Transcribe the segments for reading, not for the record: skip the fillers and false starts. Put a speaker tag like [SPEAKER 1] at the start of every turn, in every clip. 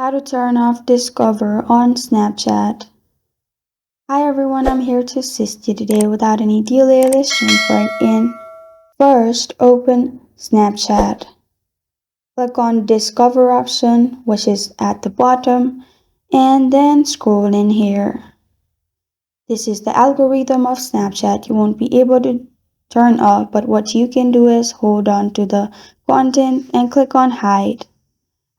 [SPEAKER 1] How to turn off Discover on Snapchat. Hi everyone, I'm here to assist you today without any delay. Let's jump right in. First, open Snapchat. Click on Discover option, which is at the bottom, and then scroll in here. This is the algorithm of Snapchat. You won't be able to turn off, but what you can do is hold on to the content and click on Hide.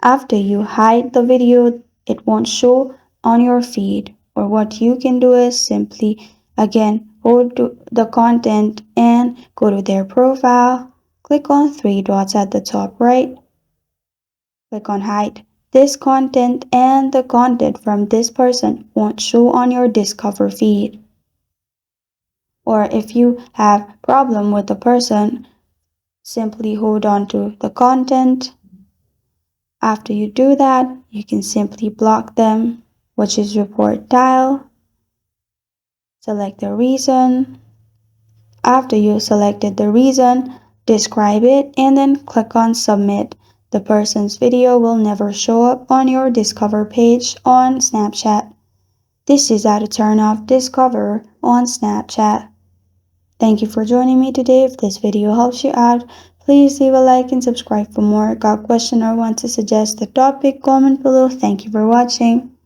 [SPEAKER 1] After you hide the video, it won't show on your feed. Or what you can do is simply again hold to the content and go to their profile. Click on three dots at the top right. Click on hide this content, and the content from this person won't show on your Discover feed. Or if you have problem with the person, simply hold on to the content. After you do that, you can simply block them, which is report dial. Select the reason. After you selected the reason, describe it and then click on submit. The person's video will never show up on your Discover page on Snapchat. This is how to turn off Discover on Snapchat. Thank you for joining me today. If this video helps you out, please leave a like and subscribe for more. Got a question or want to suggest a topic? Comment below. Thank you for watching.